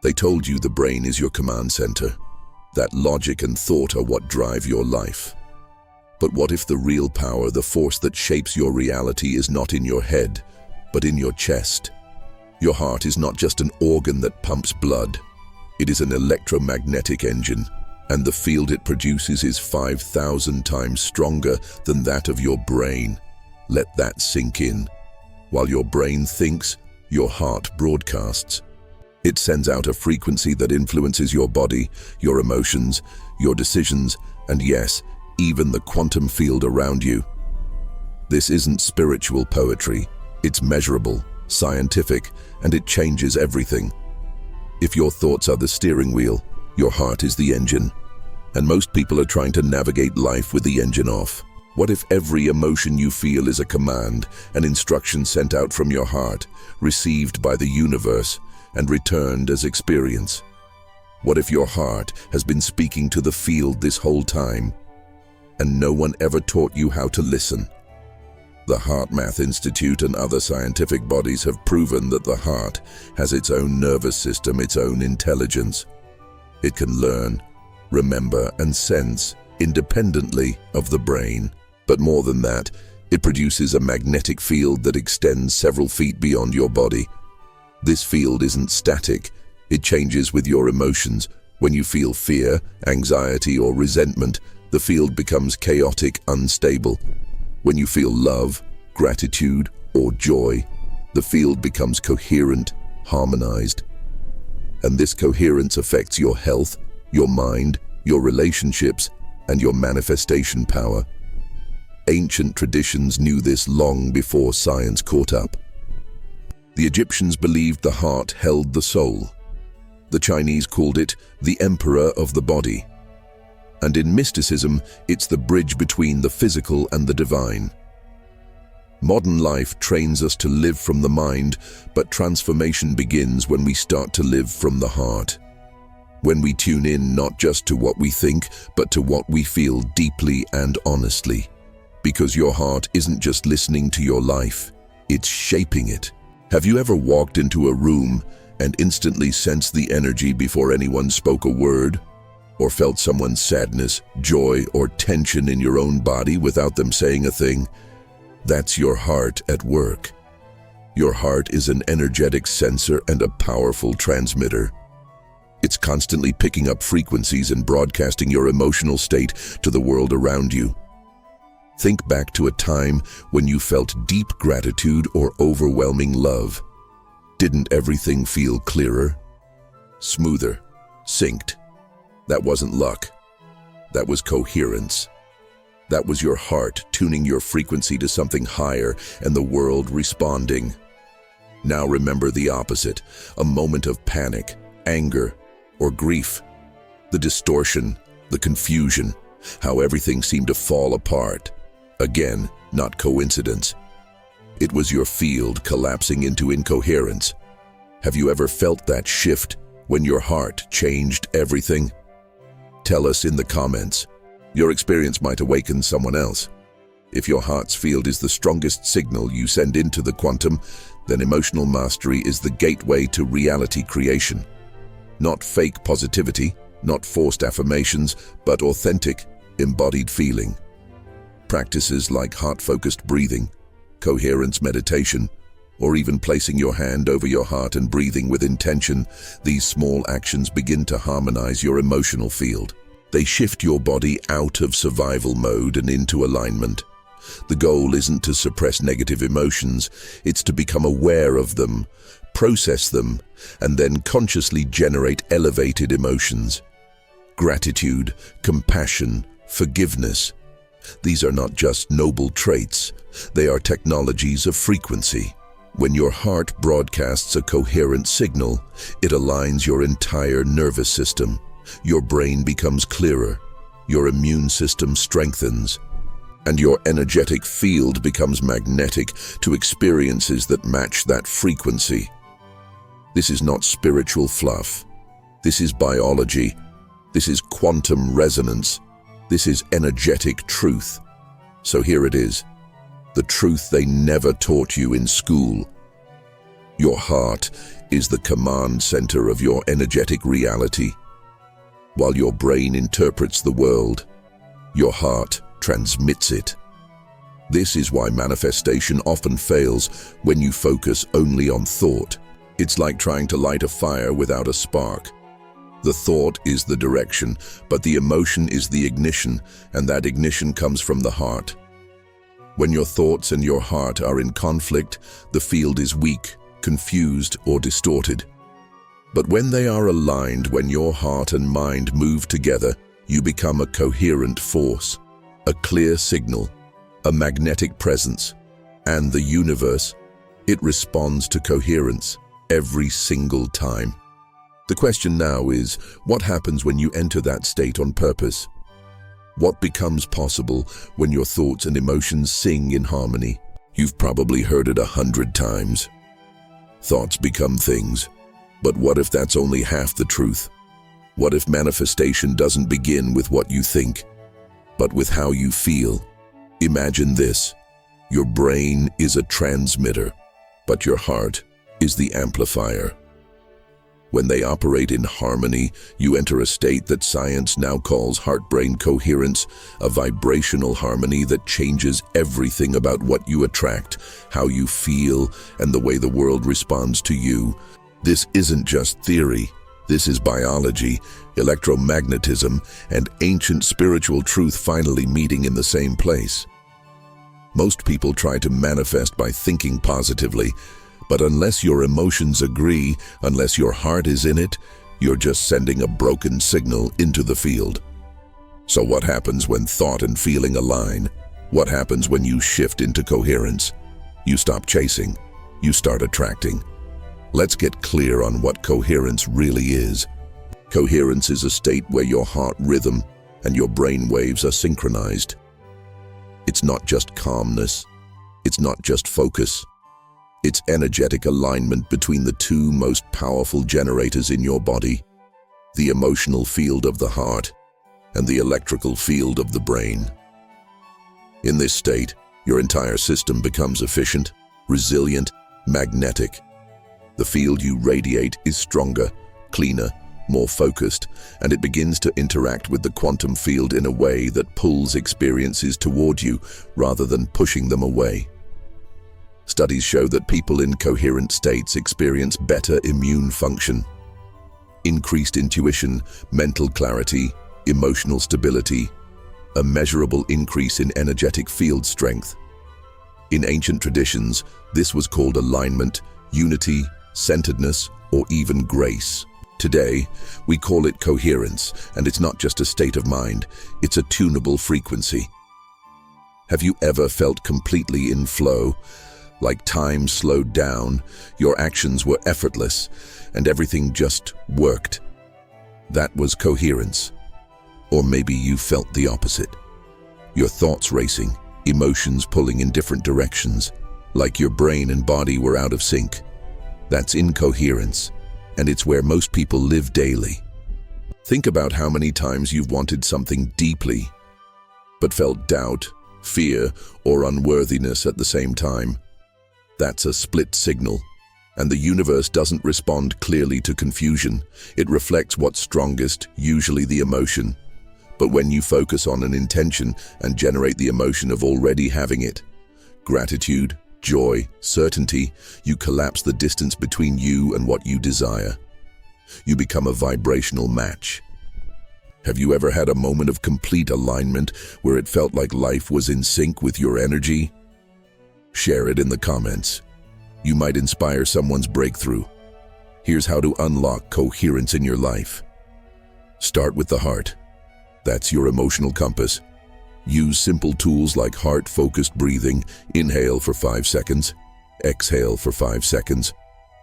They told you the brain is your command center, that logic and thought are what drive your life. But what if the real power, the force that shapes your reality, is not in your head, but in your chest? Your heart is not just an organ that pumps blood. It is an electromagnetic engine, and the field it produces is 5,000 times stronger than that of your brain. Let that sink in. While your brain thinks, your heart broadcasts. It sends out a frequency that influences your body, your emotions, your decisions, and yes, even the quantum field around you. This isn't spiritual poetry. It's measurable, scientific, and it changes everything. If your thoughts are the steering wheel, your heart is the engine. And most people are trying to navigate life with the engine off. What if every emotion you feel is a command, an instruction sent out from your heart, received by the universe, and returned as experience? What if your heart has been speaking to the field this whole time, and no one ever taught you how to listen? The HeartMath Institute and other scientific bodies have proven that the heart has its own nervous system, its own intelligence. It can learn, remember, and sense independently of the brain. But more than that, it produces a magnetic field that extends several feet beyond your body. This field isn't static. It changes with your emotions. When you feel fear, anxiety, or resentment, the field becomes chaotic, unstable. When you feel love, gratitude, or joy, the field becomes coherent, harmonized. And this coherence affects your health, your mind, your relationships, and your manifestation power. Ancient traditions knew this long before science caught up. The Egyptians believed the heart held the soul. The Chinese called it the emperor of the body. And in mysticism, it's the bridge between the physical and the divine. Modern life trains us to live from the mind, but transformation begins when we start to live from the heart. When we tune in not just to what we think, but to what we feel deeply and honestly. Because your heart isn't just listening to your life, it's shaping it. Have you ever walked into a room and instantly sensed the energy before anyone spoke a word? Or felt someone's sadness, joy, or tension in your own body without them saying a thing? That's your heart at work. Your heart is an energetic sensor and a powerful transmitter. It's constantly picking up frequencies and broadcasting your emotional state to the world around you. Think back to a time when you felt deep gratitude or overwhelming love. Didn't everything feel clearer, smoother, synced? That wasn't luck. That was coherence. That was your heart tuning your frequency to something higher and the world responding. Now remember the opposite, a moment of panic, anger, or grief. The distortion, the confusion, how everything seemed to fall apart. Again, not coincidence. It was your field collapsing into incoherence. Have you ever felt that shift when your heart changed everything? Tell us in the comments. Your experience might awaken someone else. If your heart's field is the strongest signal you send into the quantum, then emotional mastery is the gateway to reality creation. Not fake positivity, not forced affirmations, but authentic, embodied feeling. Practices like heart-focused breathing, coherence meditation, or even placing your hand over your heart and breathing with intention, these small actions begin to harmonize your emotional field. They shift your body out of survival mode and into alignment. The goal isn't to suppress negative emotions, it's to become aware of them, process them, and then consciously generate elevated emotions. Gratitude, compassion, forgiveness. These are not just noble traits, they are technologies of frequency. When your heart broadcasts a coherent signal, it aligns your entire nervous system. Your brain becomes clearer, your immune system strengthens, and your energetic field becomes magnetic to experiences that match that frequency. This is not spiritual fluff. This is biology. This is quantum resonance. This is energetic truth. So here it is, the truth they never taught you in school. Your heart is the command center of your energetic reality. While your brain interprets the world, your heart transmits it. This is why manifestation often fails when you focus only on thought. It's like trying to light a fire without a spark. The thought is the direction, but the emotion is the ignition, and that ignition comes from the heart. When your thoughts and your heart are in conflict, the field is weak, confused, or distorted. But when they are aligned, when your heart and mind move together, you become a coherent force, a clear signal, a magnetic presence, and the universe, it responds to coherence every single time. The question now is, what happens when you enter that state on purpose? What becomes possible when your thoughts and emotions sing in harmony? You've probably heard it 100 times. Thoughts become things. But what if that's only half the truth? What if manifestation doesn't begin with what you think, but with how you feel? Imagine this. Your brain is a transmitter, but your heart is the amplifier. When they operate in harmony, you enter a state that science now calls heart-brain coherence, a vibrational harmony that changes everything about what you attract, how you feel, and the way the world responds to you. This isn't just theory. This is biology, electromagnetism, and ancient spiritual truth finally meeting in the same place. Most people try to manifest by thinking positively, but unless your emotions agree, unless your heart is in it, you're just sending a broken signal into the field. So what happens when thought and feeling align? What happens when you shift into coherence? You stop chasing. You start attracting. Let's get clear on what coherence really is. Coherence is a state where your heart rhythm and your brain waves are synchronized. It's not just calmness. It's not just focus. It's energetic alignment between the two most powerful generators in your body, the emotional field of the heart and the electrical field of the brain. In this state, your entire system becomes efficient, resilient, magnetic. The field you radiate is stronger, cleaner, more focused, and it begins to interact with the quantum field in a way that pulls experiences toward you rather than pushing them away. Studies show that people in coherent states experience better immune function, increased intuition, mental clarity, emotional stability, a measurable increase in energetic field strength. In ancient traditions, this was called alignment, unity, centeredness, or even grace. Today, we call it coherence, and it's not just a state of mind, it's a tunable frequency. Have you ever felt completely in flow? Like time slowed down, your actions were effortless, and everything just worked. That was coherence. Or maybe you felt the opposite. Your thoughts racing, emotions pulling in different directions, like your brain and body were out of sync. That's incoherence, and it's where most people live daily. Think about how many times you've wanted something deeply, but felt doubt, fear, or unworthiness at the same time. That's a split signal, and the universe doesn't respond clearly to confusion. It reflects what's strongest, usually the emotion. But when you focus on an intention and generate the emotion of already having it, gratitude, joy, certainty, you collapse the distance between you and what you desire. You become a vibrational match. Have you ever had a moment of complete alignment where it felt like life was in sync with your energy? Share it in the comments. You might inspire someone's breakthrough. Here's how to unlock coherence in your life. Start with the heart. That's your emotional compass. Use simple tools like heart-focused breathing. Inhale for 5 seconds, exhale for 5 seconds,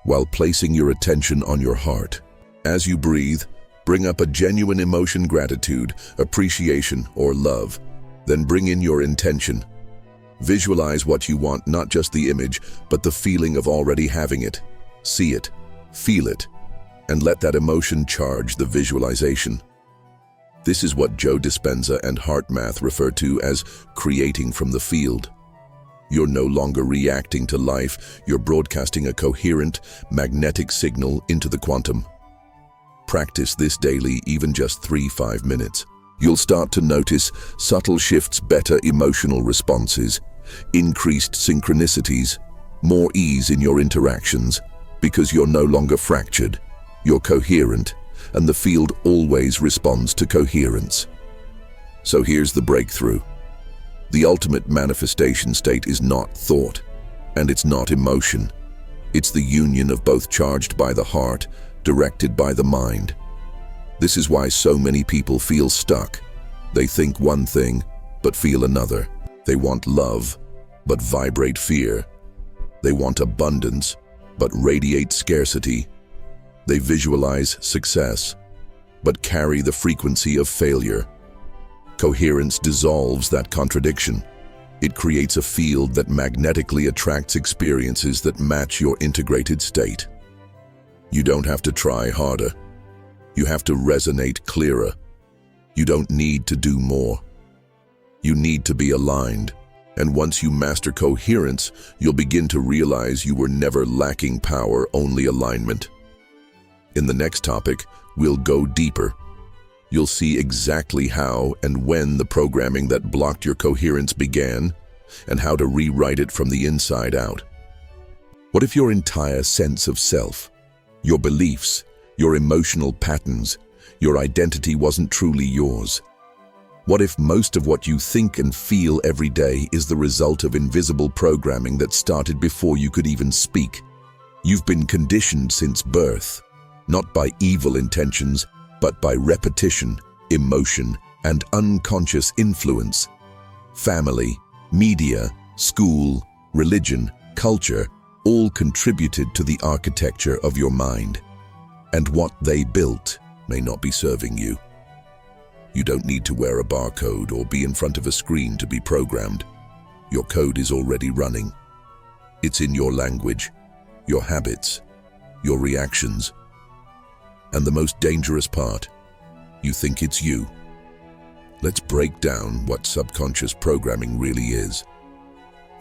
while placing your attention on your heart. As you breathe, bring up a genuine emotion, gratitude, appreciation, or love. Then bring in your intention. Visualize what you want, not just the image, but the feeling of already having it. See it, feel it, and let that emotion charge the visualization. This is what Joe Dispenza and HeartMath refer to as creating from the field. You're no longer reacting to life, you're broadcasting a coherent, magnetic signal into the quantum. Practice this daily, even just 3-5 minutes. You'll start to notice subtle shifts, better emotional responses, increased synchronicities, more ease in your interactions, because you're no longer fractured, you're coherent, and the field always responds to coherence. So here's the breakthrough. The ultimate manifestation state is not thought, and it's not emotion. It's the union of both, charged by the heart, directed by the mind. This is why so many people feel stuck. They think one thing, but feel another. They want love, but vibrate fear. They want abundance, but radiate scarcity. They visualize success, but carry the frequency of failure. Coherence dissolves that contradiction. It creates a field that magnetically attracts experiences that match your integrated state. You don't have to try harder. You have to resonate clearer. You don't need to do more. You need to be aligned. And once you master coherence, you'll begin to realize you were never lacking power, only alignment. In the next topic, we'll go deeper. You'll see exactly how and when the programming that blocked your coherence began, and how to rewrite it from the inside out. What if your entire sense of self, your beliefs, your emotional patterns, your identity wasn't truly yours? What if most of what you think and feel every day is the result of invisible programming that started before you could even speak? You've been conditioned since birth, not by evil intentions, but by repetition, emotion, and unconscious influence. Family, media, school, religion, culture, all contributed to the architecture of your mind. And what they built may not be serving you. You don't need to wear a barcode or be in front of a screen to be programmed. Your code is already running. It's in your language, your habits, your reactions. And the most dangerous part, you think it's you. Let's break down what subconscious programming really is.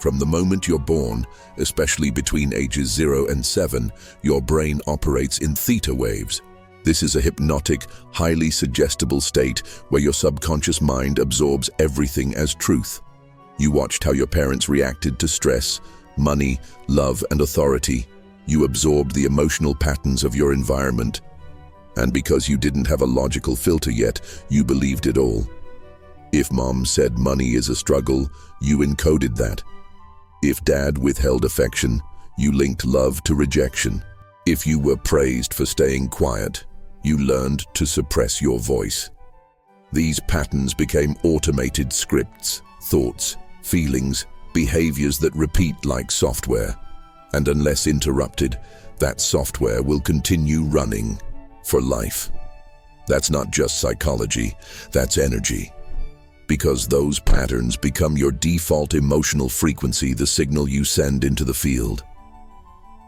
From the moment you're born, especially between ages 0 and 7, your brain operates in theta waves. This is a hypnotic, highly suggestible state where your subconscious mind absorbs everything as truth. You watched how your parents reacted to stress, money, love, and authority. You absorbed the emotional patterns of your environment. And because you didn't have a logical filter yet, you believed it all. If mom said money is a struggle, you encoded that. If dad withheld affection, you linked love to rejection. If you were praised for staying quiet, you learned to suppress your voice. These patterns became automated scripts, thoughts, feelings, behaviors that repeat like software. And unless interrupted, that software will continue running for life. That's not just psychology, that's energy. Because those patterns become your default emotional frequency, the signal you send into the field.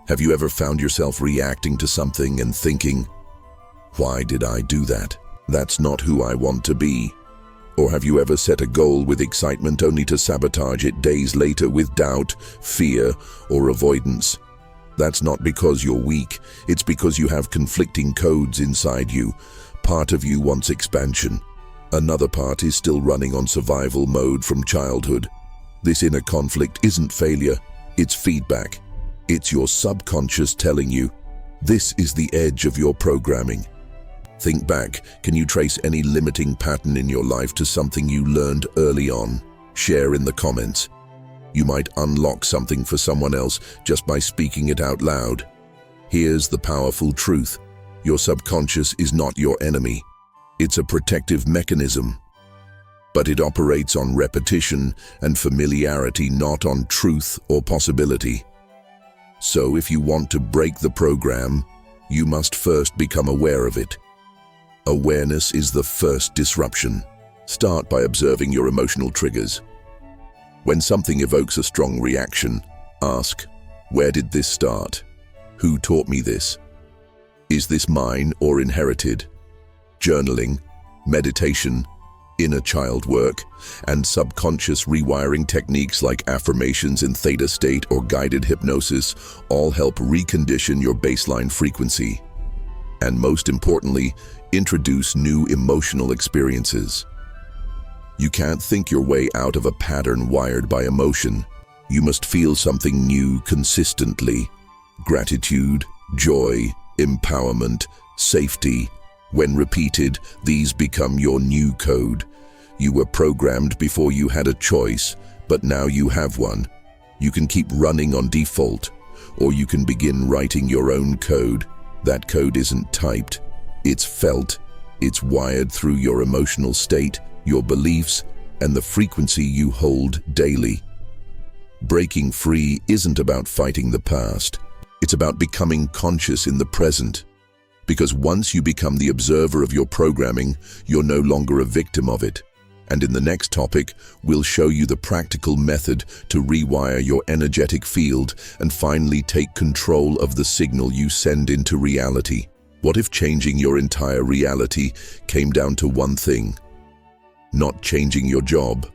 Have you ever found yourself reacting to something and thinking, "Why did I do that? That's not who I want to be." Or have you ever set a goal with excitement only to sabotage it days later with doubt, fear, or avoidance? That's not because you're weak, it's because you have conflicting codes inside you. Part of you wants expansion. Another part is still running on survival mode from childhood. This inner conflict isn't failure, it's feedback. It's your subconscious telling you, this is the edge of your programming. Think back, can you trace any limiting pattern in your life to something you learned early on? Share in the comments. You might unlock something for someone else just by speaking it out loud. Here's the powerful truth. Your subconscious is not your enemy. It's a protective mechanism. But it operates on repetition and familiarity, not on truth or possibility. So if you want to break the program, you must first become aware of it. Awareness is the first disruption. Start by observing your emotional triggers. When something evokes a strong reaction, ask, where did this start? Who taught me this? Is this mine or inherited? Journaling, meditation, inner child work, and subconscious rewiring techniques like affirmations in theta state or guided hypnosis all help recondition your baseline frequency. And most importantly, introduce new emotional experiences. You can't think your way out of a pattern wired by emotion. You must feel something new consistently. Gratitude, joy, empowerment, safety. When repeated, these become your new code. You were programmed before you had a choice, but now you have one. You can keep running on default, or you can begin writing your own code. That code isn't typed, it's felt. It's wired through your emotional state, your beliefs, and the frequency you hold daily. Breaking free isn't about fighting the past. It's about becoming conscious in the present. Because once you become the observer of your programming, you're no longer a victim of it. And in the next topic, we'll show you the practical method to rewire your energetic field and finally take control of the signal you send into reality. What if changing your entire reality came down to one thing? Not changing your job,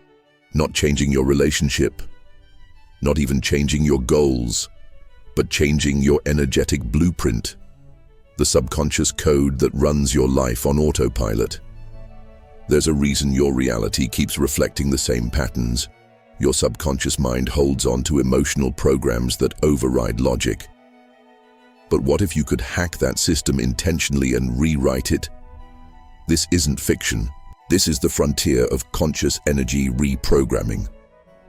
not changing your relationship, not even changing your goals, but changing your energetic blueprint, the subconscious code that runs your life on autopilot. There's a reason your reality keeps reflecting the same patterns. Your subconscious mind holds on to emotional programs that override logic. But what if you could hack that system intentionally and rewrite it? This isn't fiction. This is the frontier of conscious energy reprogramming.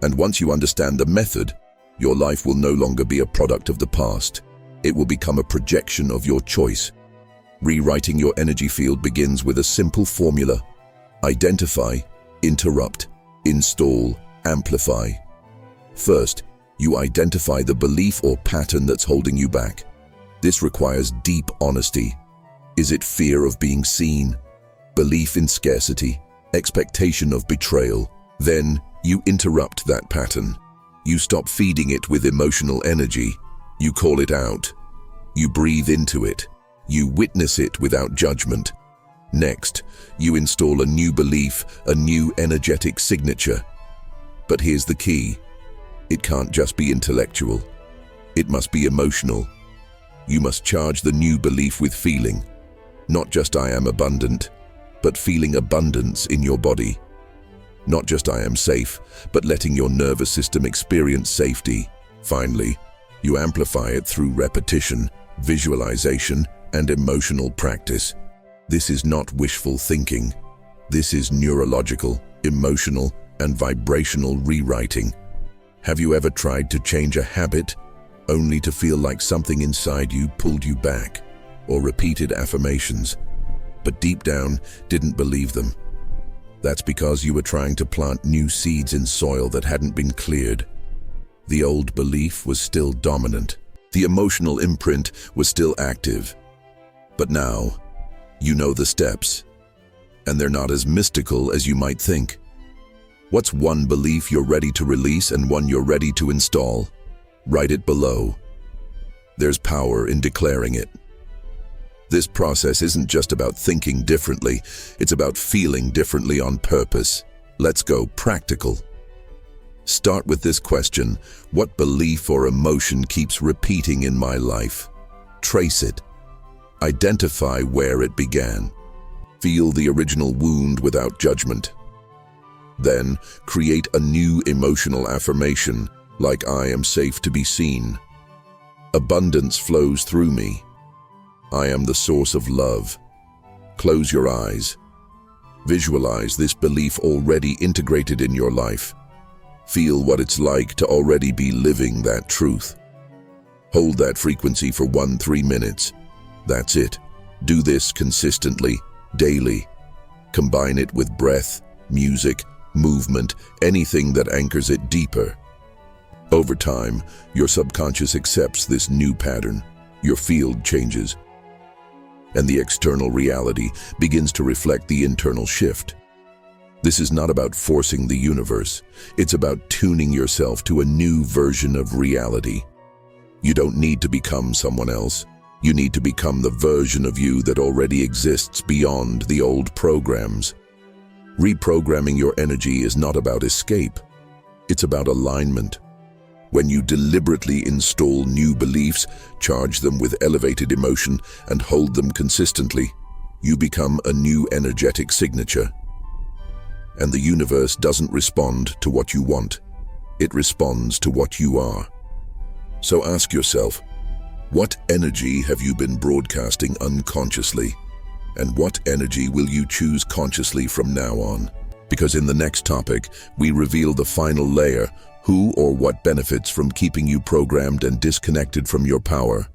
And once you understand the method, your life will no longer be a product of the past. It will become a projection of your choice. Rewriting your energy field begins with a simple formula. Identify, interrupt, install, amplify. First, you identify the belief or pattern that's holding you back. This requires deep honesty. Is it fear of being seen? Belief in scarcity? Expectation of betrayal? Then, you interrupt that pattern. You stop feeding it with emotional energy. You call it out. You breathe into it. You witness it without judgment. Next, you install a new belief, a new energetic signature. But here's the key. It can't just be intellectual. It must be emotional. You must charge the new belief with feeling. Not just I am abundant, but feeling abundance in your body. Not just I am safe, but letting your nervous system experience safety. Finally, you amplify it through repetition, visualization, and emotional practice. This is not wishful thinking. This is neurological, emotional, and vibrational rewriting. Have you ever tried to change a habit, only to feel like something inside you pulled you back, or repeated affirmations, but deep down didn't believe them? That's because you were trying to plant new seeds in soil that hadn't been cleared. The old belief was still dominant. The emotional imprint was still active. But now, you know the steps, and they're not as mystical as you might think. What's one belief you're ready to release and one you're ready to install? Write it below. There's power in declaring it. This process isn't just about thinking differently, it's about feeling differently on purpose. Let's go practical. Start with this question: what belief or emotion keeps repeating in my life? Trace it. Identify where it began. Feel the original wound without judgment. Then, create a new emotional affirmation, like I am safe to be seen. Abundance flows through me. I am the source of love. Close your eyes. Visualize this belief already integrated in your life. Feel what it's like to already be living that truth. Hold that frequency for 1-3 minutes. That's it. Do this consistently, daily. Combine it with breath, music, movement, anything that anchors it deeper. Over time, your subconscious accepts this new pattern. Your field changes, and the external reality begins to reflect the internal shift. This is not about forcing the universe. It's about tuning yourself to a new version of reality. You don't need to become someone else. You need to become the version of you that already exists beyond the old programs. Reprogramming your energy is not about escape. It's about alignment. When you deliberately install new beliefs, charge them with elevated emotion, and hold them consistently, you become a new energetic signature. And the universe doesn't respond to what you want. It responds to what you are. So ask yourself, what energy have you been broadcasting unconsciously? And what energy will you choose consciously from now on? Because in the next topic, we reveal the final layer, who or what benefits from keeping you programmed and disconnected from your power.